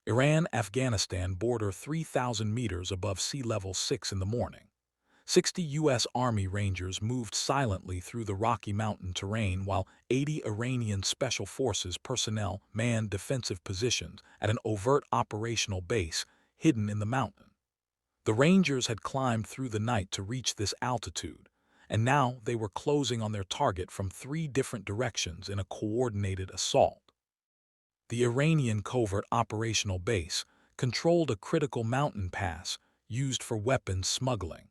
Iran-Afghanistan border 3,000 meters above sea level 6 in the morning. 60 U.S. Army Rangers moved silently through the Rocky Mountain terrain while 80 Iranian Special Forces personnel manned defensive positions at an overt operational base hidden in the mountain. The Rangers had climbed through the night to reach this altitude, and now they were closing on their target from 3 different directions in a coordinated assault. The Iranian covert operational base controlled a critical mountain pass used for weapons smuggling.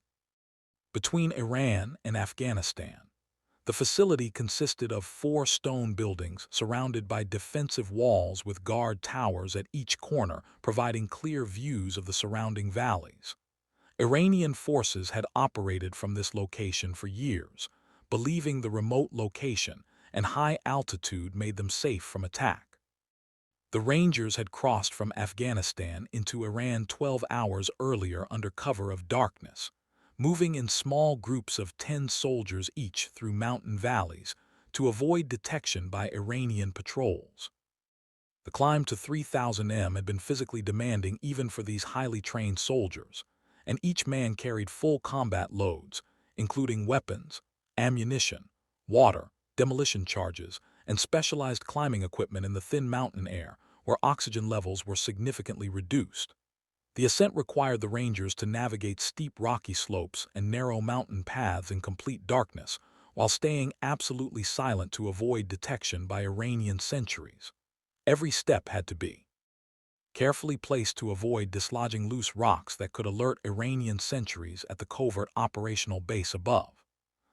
Between Iran and Afghanistan, the facility consisted of 4 stone buildings surrounded by defensive walls with guard towers at each corner, providing clear views of the surrounding valleys. Iranian forces had operated from this location for years, believing the remote location and high altitude made them safe from attack. The Rangers had crossed from Afghanistan into Iran 12 hours earlier under cover of darkness, moving in small groups of 10 soldiers each through mountain valleys to avoid detection by Iranian patrols. The climb to 3,000 m had been physically demanding even for these highly trained soldiers, and each man carried full combat loads, including weapons, ammunition, water, demolition charges, and specialized climbing equipment in the thin mountain air, where oxygen levels were significantly reduced. The ascent required the Rangers to navigate steep rocky slopes and narrow mountain paths in complete darkness, while staying absolutely silent to avoid detection by Iranian sentries. Every step had to be carefully placed to avoid dislodging loose rocks that could alert Iranian sentries at the covert operational base above.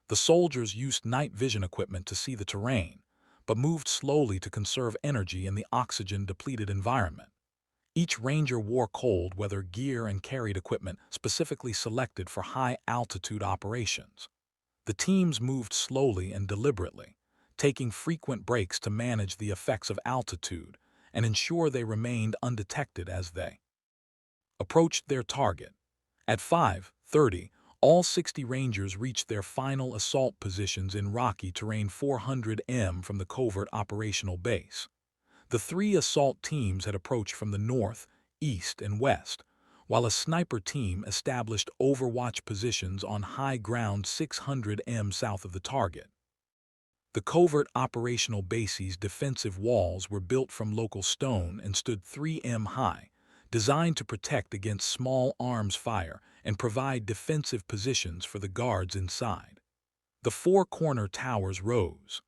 The soldiers used night vision equipment to see the terrain, but moved slowly to conserve energy in the oxygen-depleted environment. Each Ranger wore cold weather gear and carried equipment specifically selected for high-altitude operations. The teams moved slowly and deliberately, taking frequent breaks to manage the effects of altitude and ensure they remained undetected as they approached their target. At 5:30, all 60 Rangers reached their final assault positions in rocky terrain 400 m from the covert operational base. The 3 assault teams had approached from the north, east, and west, while a sniper team established overwatch positions on high ground 600 m south of the target. The covert operational base's defensive walls were built from local stone and stood 3 m high, designed to protect against small arms fire and provide defensive positions for the guards inside. The 4 corner towers rose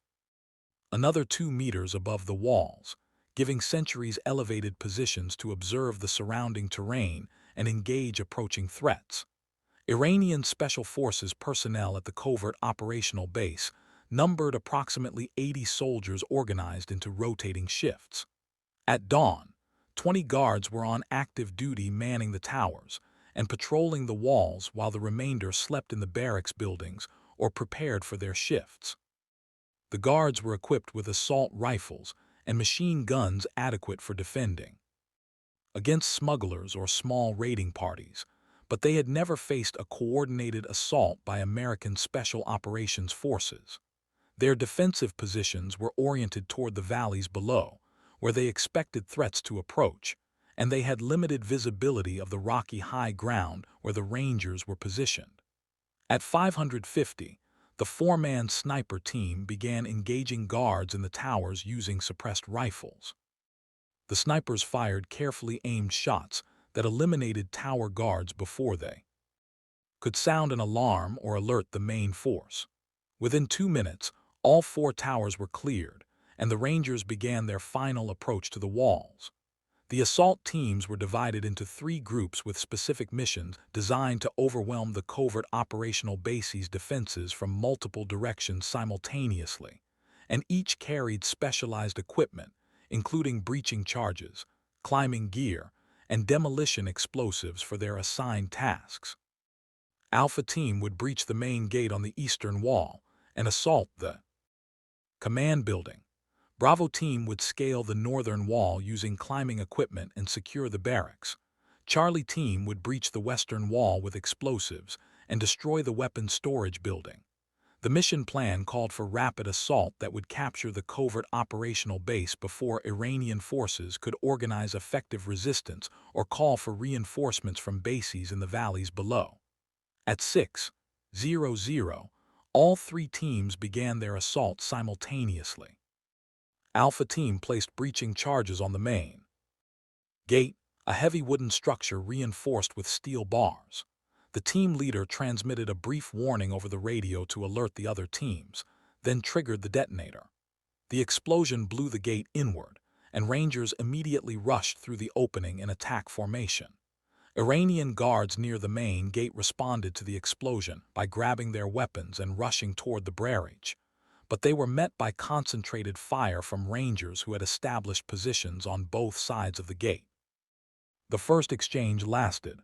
another 2 meters above the walls, giving sentries elevated positions to observe the surrounding terrain and engage approaching threats. Iranian Special Forces personnel at the covert operational base numbered approximately 80 soldiers organized into rotating shifts. At dawn, 20 guards were on active duty manning the towers and patrolling the walls while the remainder slept in the barracks buildings or prepared for their shifts. The guards were equipped with assault rifles and machine guns adequate for defending against smugglers or small raiding parties, but they had never faced a coordinated assault by American Special Operations Forces. Their defensive positions were oriented toward the valleys below, where they expected threats to approach, and they had limited visibility of the rocky high ground where the Rangers were positioned. At 550, the 4-man sniper team began engaging guards in the towers using suppressed rifles. The snipers fired carefully aimed shots that eliminated tower guards before they could sound an alarm or alert the main force. Within 2 minutes, all 4 towers were cleared, and the Rangers began their final approach to the walls. The assault teams were divided into 3 groups with specific missions designed to overwhelm the covert operational base's defenses from multiple directions simultaneously, and each carried specialized equipment, including breaching charges, climbing gear, and demolition explosives for their assigned tasks. Alpha Team would breach the main gate on the eastern wall and assault the command building. Bravo Team would scale the northern wall using climbing equipment and secure the barracks. Charlie Team would breach the western wall with explosives and destroy the weapons storage building. The mission plan called for rapid assault that would capture the covert operational base before Iranian forces could organize effective resistance or call for reinforcements from bases in the valleys below. At 6:00, all three teams began their assault simultaneously. Alpha Team placed breaching charges on the main gate, a heavy wooden structure reinforced with steel bars. The team leader transmitted a brief warning over the radio to alert the other teams, then triggered the detonator. The explosion blew the gate inward, and Rangers immediately rushed through the opening in attack formation. Iranian guards near the main gate responded to the explosion by grabbing their weapons and rushing toward the barrage, but they were met by concentrated fire from Rangers who had established positions on both sides of the gate. The first exchange lasted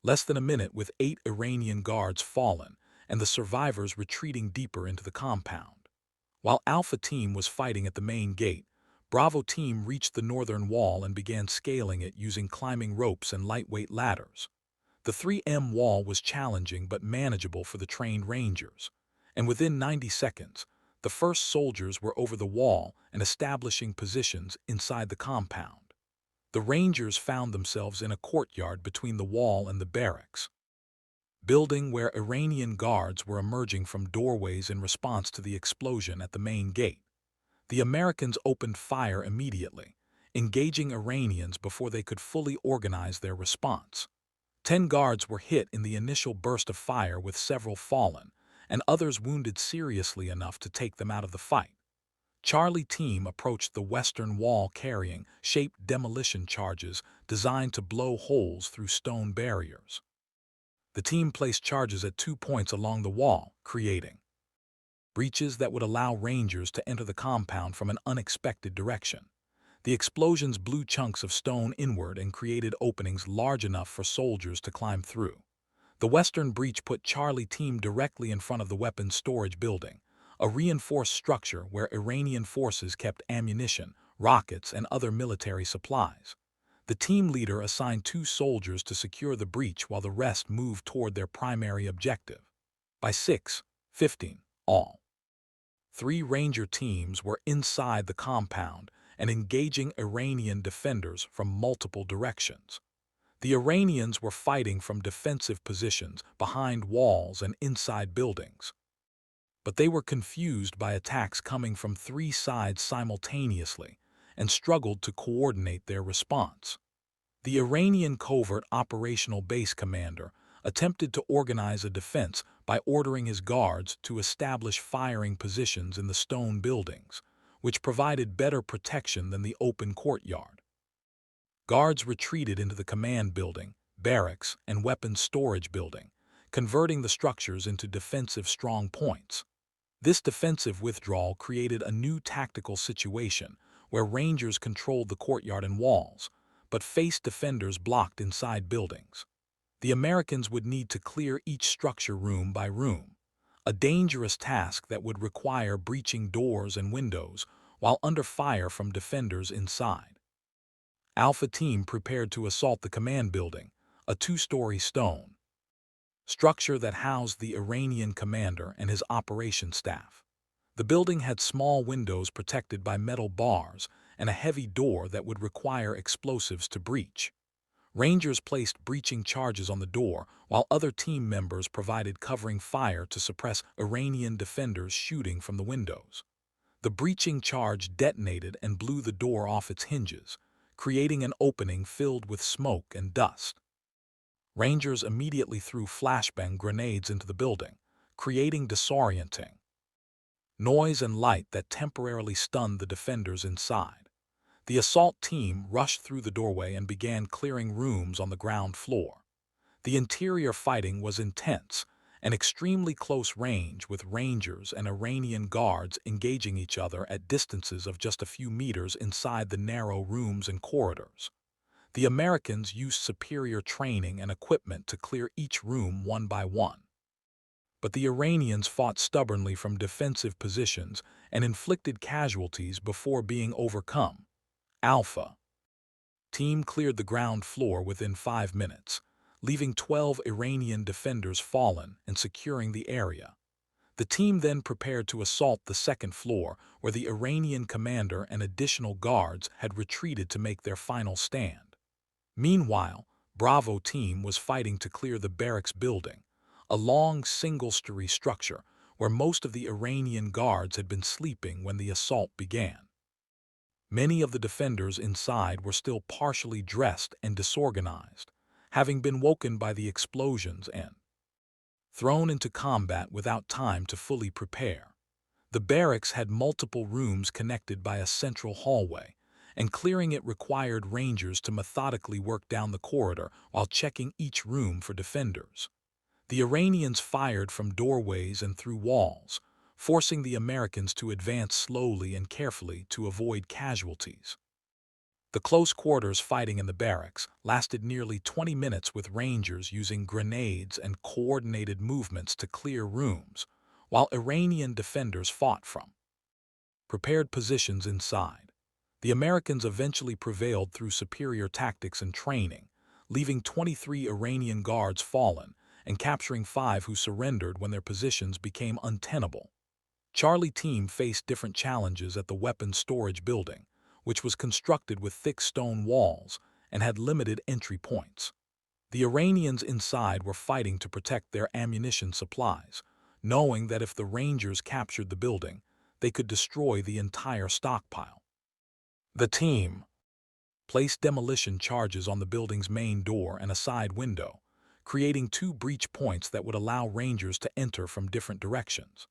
less than a minute, with 8 Iranian guards fallen and the survivors retreating deeper into the compound. While Alpha Team was fighting at the main gate, Bravo Team reached the northern wall and began scaling it using climbing ropes and lightweight ladders. The 3M wall was challenging but manageable for the trained Rangers, and within 90 seconds, the first soldiers were over the wall and establishing positions inside the compound. The Rangers found themselves in a courtyard between the wall and the barracks building, where Iranian guards were emerging from doorways in response to the explosion at the main gate. The Americans opened fire immediately, engaging Iranians before they could fully organize their response. 10 guards were hit in the initial burst of fire, with several fallen, and others wounded seriously enough to take them out of the fight. Charlie Team approached the western wall carrying shaped demolition charges designed to blow holes through stone barriers. The team placed charges at 2 points along the wall, creating breaches that would allow Rangers to enter the compound from an unexpected direction. The explosions blew chunks of stone inward and created openings large enough for soldiers to climb through. The western breach put Charlie Team directly in front of the weapons storage building, a reinforced structure where Iranian forces kept ammunition, rockets, and other military supplies. The team leader assigned 2 soldiers to secure the breach while the rest moved toward their primary objective. By 6:15, all 3 Ranger teams were inside the compound and engaging Iranian defenders from multiple directions. The Iranians were fighting from defensive positions, behind walls and inside buildings. But they were confused by attacks coming from 3 sides simultaneously and struggled to coordinate their response. The Iranian covert operational base commander attempted to organize a defense by ordering his guards to establish firing positions in the stone buildings, which provided better protection than the open courtyard. Guards retreated into the command building, barracks, and weapons storage building, converting the structures into defensive strong points. This defensive withdrawal created a new tactical situation where Rangers controlled the courtyard and walls, but faced defenders blocked inside buildings. The Americans would need to clear each structure room by room, a dangerous task that would require breaching doors and windows while under fire from defenders inside. Alpha Team prepared to assault the command building, a 2-story stone structure that housed the Iranian commander and his operation staff. The building had small windows protected by metal bars and a heavy door that would require explosives to breach. Rangers placed breaching charges on the door, while other team members provided covering fire to suppress Iranian defenders shooting from the windows. The breaching charge detonated and blew the door off its hinges, creating an opening filled with smoke and dust. Rangers immediately threw flashbang grenades into the building, creating disorienting noise and light that temporarily stunned the defenders inside. The assault team rushed through the doorway and began clearing rooms on the ground floor. The interior fighting was intense and extremely close range, with Rangers and Iranian guards engaging each other at distances of just a few meters inside the narrow rooms and corridors. The Americans used superior training and equipment to clear each room one by one. But the Iranians fought stubbornly from defensive positions and inflicted casualties before being overcome. Alpha Team cleared the ground floor within 5 minutes, leaving 12 Iranian defenders fallen and securing the area. The team then prepared to assault the second floor, where the Iranian commander and additional guards had retreated to make their final stand. Meanwhile, Bravo team was fighting to clear the barracks building, a long single-story structure where most of the Iranian guards had been sleeping when the assault began. Many of the defenders inside were still partially dressed and disorganized, having been woken by the explosions and thrown into combat without time to fully prepare. The barracks had multiple rooms connected by a central hallway, and clearing it required rangers to methodically work down the corridor while checking each room for defenders. The Iranians fired from doorways and through walls, forcing the Americans to advance slowly and carefully to avoid casualties. The close quarters fighting in the barracks lasted nearly 20 minutes, with rangers using grenades and coordinated movements to clear rooms, while Iranian defenders fought from prepared positions inside. The Americans eventually prevailed through superior tactics and training, leaving 23 Iranian guards fallen and capturing 5 who surrendered when their positions became untenable. Charlie team faced different challenges at the weapons storage building, which was constructed with thick stone walls and had limited entry points. The Iranians inside were fighting to protect their ammunition supplies, knowing that if the Rangers captured the building, they could destroy the entire stockpile. The team placed demolition charges on the building's main door and a side window, creating 2 breach points that would allow Rangers to enter from different directions.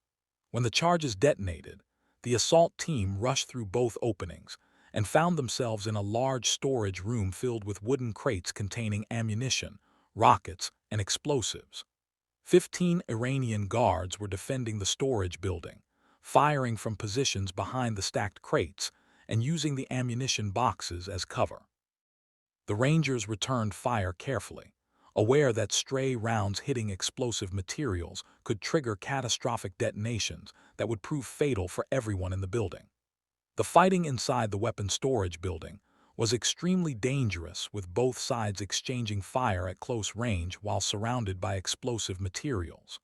When the charges detonated, the assault team rushed through both openings and found themselves in a large storage room filled with wooden crates containing ammunition, rockets, and explosives. 15 Iranian guards were defending the storage building, firing from positions behind the stacked crates and using the ammunition boxes as cover. The Rangers returned fire carefully, aware that stray rounds hitting explosive materials could trigger catastrophic detonations that would prove fatal for everyone in the building. The fighting inside the weapons storage building was extremely dangerous, with both sides exchanging fire at close range while surrounded by explosive materials.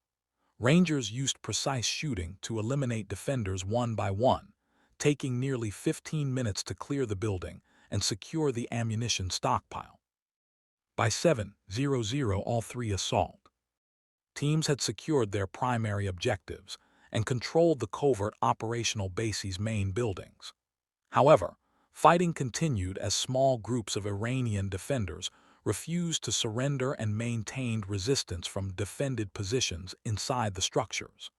Rangers used precise shooting to eliminate defenders one by one, taking nearly 15 minutes to clear the building and secure the ammunition stockpile. By 7:00, all 3 assault teams had secured their primary objectives and controlled the covert operational base's main buildings. However, fighting continued as small groups of Iranian defenders refused to surrender and maintained resistance from defended positions inside the structures.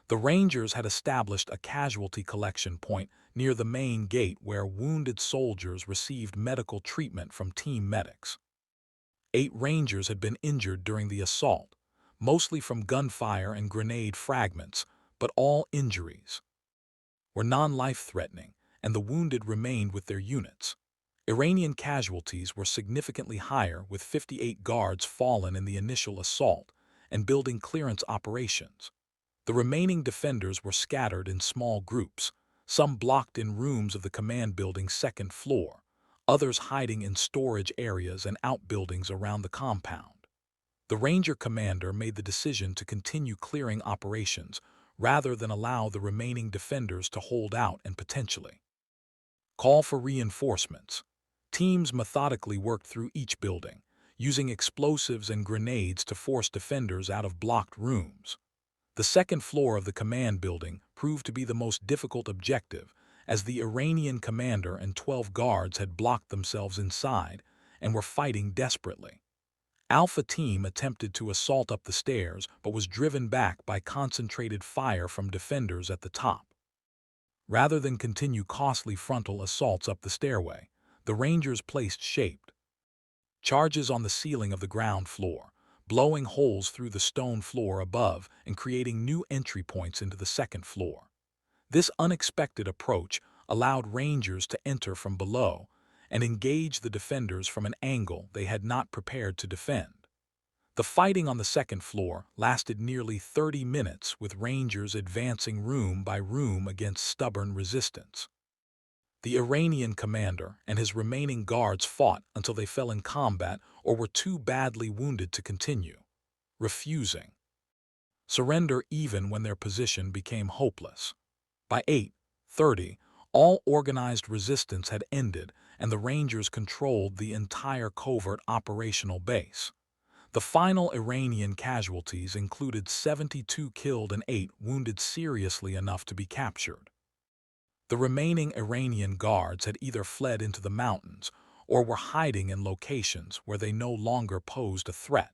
The Rangers had established a casualty collection point near the main gate where wounded soldiers received medical treatment from team medics. 8 Rangers had been injured during the assault, mostly from gunfire and grenade fragments, but all injuries were non-life-threatening, and the wounded remained with their units. Iranian casualties were significantly higher, with 58 guards fallen in the initial assault and building clearance operations. The remaining defenders were scattered in small groups, some blocked in rooms of the command building's second floor, others hiding in storage areas and outbuildings around the compound. The Ranger commander made the decision to continue clearing operations rather than allow the remaining defenders to hold out and potentially call for reinforcements. Teams methodically worked through each building, using explosives and grenades to force defenders out of blocked rooms. The second floor of the command building proved to be the most difficult objective, as the Iranian commander and 12 guards had blocked themselves inside and were fighting desperately. Alpha Team attempted to assault up the stairs but was driven back by concentrated fire from defenders at the top. Rather than continue costly frontal assaults up the stairway, the Rangers placed shaped charges on the ceiling of the ground floor, blowing holes through the stone floor above and creating new entry points into the second floor. This unexpected approach allowed Rangers to enter from below and engage the defenders from an angle they had not prepared to defend. The fighting on the second floor lasted nearly 30 minutes, with Rangers advancing room by room against stubborn resistance. The Iranian commander and his remaining guards fought until they fell in combat or were too badly wounded to continue, refusing surrender even when their position became hopeless. By 8:30, all organized resistance had ended and the Rangers controlled the entire covert operational base. The final Iranian casualties included 72 killed and 8 wounded seriously enough to be captured. The remaining Iranian guards had either fled into the mountains or were hiding in locations where they no longer posed a threat.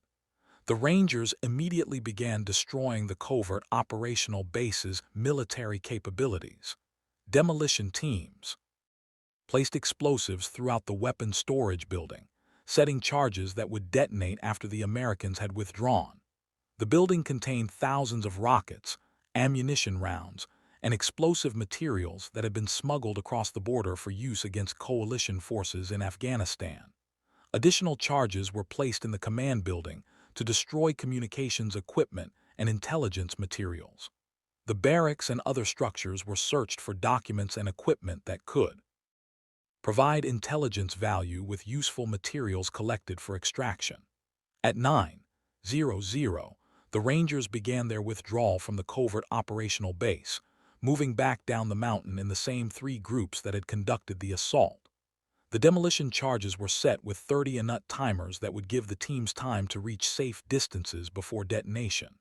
The Rangers immediately began destroying the covert operational base's military capabilities. Demolition teams placed explosives throughout the weapon storage building, setting charges that would detonate after the Americans had withdrawn. The building contained thousands of rockets, ammunition rounds, and explosive materials that had been smuggled across the border for use against coalition forces in Afghanistan. Additional charges were placed in the command building to destroy communications equipment and intelligence materials. The barracks and other structures were searched for documents and equipment that could provide intelligence value with useful materials collected for extraction. At 9:00, the Rangers began their withdrawal from the covert operational base, moving back down the mountain in the same 3 groups that had conducted the assault. The demolition charges were set with 30-minute timers that would give the teams time to reach safe distances before detonation.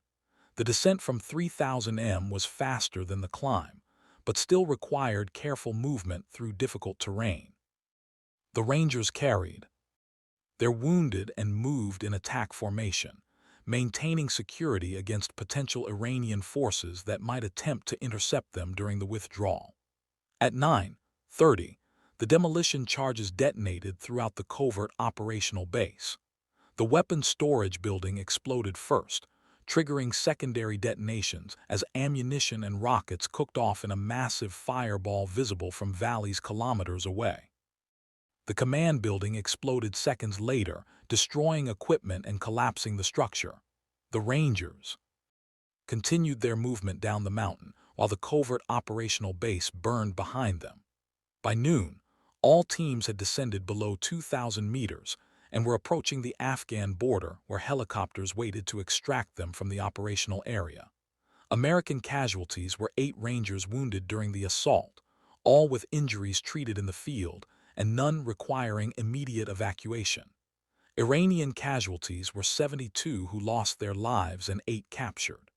The descent from 3,000 m was faster than the climb, but still required careful movement through difficult terrain. The Rangers carried their wounded and moved in attack formation, maintaining security against potential Iranian forces that might attempt to intercept them during the withdrawal. At 9:30, the demolition charges detonated throughout the covert operational base. The weapons storage building exploded first, triggering secondary detonations as ammunition and rockets cooked off in a massive fireball visible from valleys kilometers away. The command building exploded seconds later, destroying equipment and collapsing the structure. The Rangers continued their movement down the mountain while the covert operational base burned behind them. By noon, all teams had descended below 2,000 meters and were approaching the Afghan border where helicopters waited to extract them from the operational area. American casualties were 8 Rangers wounded during the assault, all with injuries treated in the field and none requiring immediate evacuation. Iranian casualties were 72 who lost their lives and 8 captured.